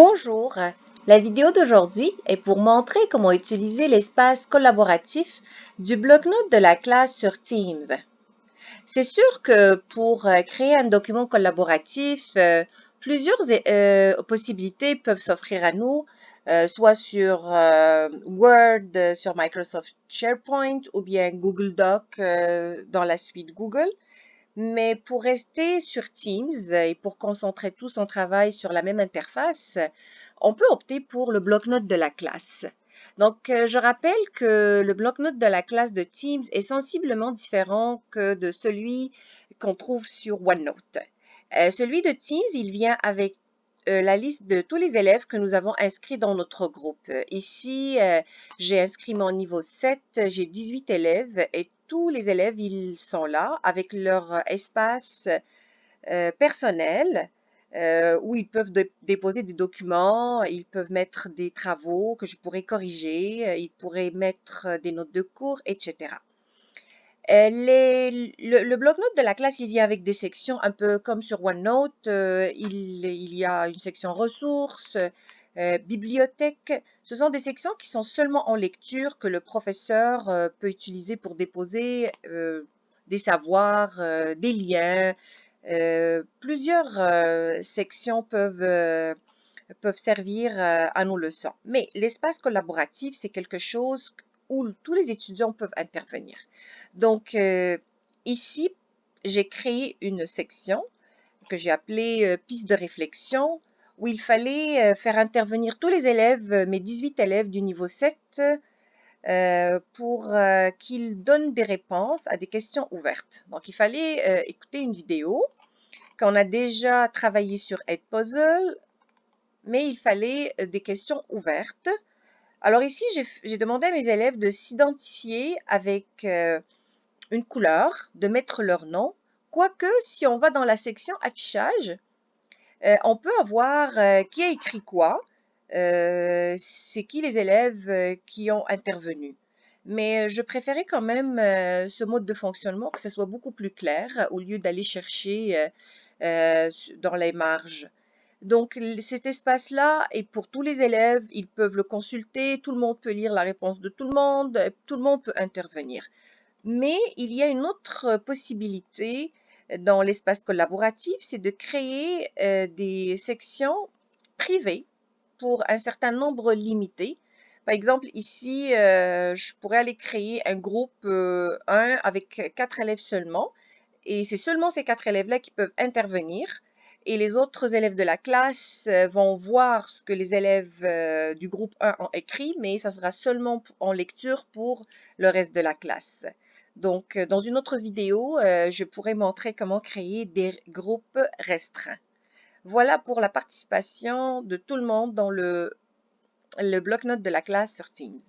Bonjour, la vidéo d'aujourd'hui est pour montrer comment utiliser l'espace collaboratif du bloc-notes de la classe sur Teams. C'est sûr que pour créer un document collaboratif, plusieurs possibilités peuvent s'offrir à nous, soit sur Word, sur Microsoft SharePoint ou bien Google Doc dans la suite Google. Mais pour rester sur Teams et pour concentrer tout son travail sur la même interface, on peut opter pour le bloc-notes de la classe. Donc, je rappelle que le bloc-notes de la classe de Teams est sensiblement différent que de celui qu'on trouve sur OneNote. Celui de Teams, il vient avec la liste de tous les élèves que nous avons inscrits dans notre groupe. Ici, j'ai inscrit mon niveau 7, j'ai 18 élèves et tous les élèves, ils sont là avec leur espace personnel où ils peuvent déposer des documents, ils peuvent mettre des travaux que je pourrais corriger, ils pourraient mettre des notes de cours, etc. Le bloc-notes de la classe, il vient avec des sections un peu comme sur OneNote. Il y a une section ressources, bibliothèque. Ce sont des sections qui sont seulement en lecture que le professeur peut utiliser pour déposer des savoirs, des liens. Plusieurs sections peuvent servir à nos leçons. Mais l'espace collaboratif, c'est quelque chose où tous les étudiants peuvent intervenir. Donc, ici, j'ai créé une section que j'ai appelée piste de réflexion, où il fallait faire intervenir tous les élèves, mes 18 élèves du niveau 7, pour qu'ils donnent des réponses à des questions ouvertes. Donc, il fallait écouter une vidéo qu'on a déjà travaillé sur Edpuzzle, mais il fallait des questions ouvertes. Alors ici, j'ai demandé à mes élèves de s'identifier avec une couleur, de mettre leur nom. Quoique, si on va dans la section affichage, on peut avoir qui a écrit quoi, c'est qui les élèves qui ont intervenu. Mais je préférais quand même ce mode de fonctionnement, que ce soit beaucoup plus clair, au lieu d'aller chercher dans les marges. Donc, cet espace-là est pour tous les élèves, ils peuvent le consulter, tout le monde peut lire la réponse de tout le monde peut intervenir. Mais il y a une autre possibilité dans l'espace collaboratif, c'est de créer des sections privées pour un certain nombre limité. Par exemple, ici, je pourrais aller créer un groupe 1 avec 4 élèves seulement. Et c'est seulement ces 4 élèves-là qui peuvent intervenir. Et les autres élèves de la classe vont voir ce que les élèves du groupe 1 ont écrit, mais ça sera seulement en lecture pour le reste de la classe. Donc, dans une autre vidéo, je pourrais montrer comment créer des groupes restreints. Voilà pour la participation de tout le monde dans le bloc-notes de la classe sur Teams.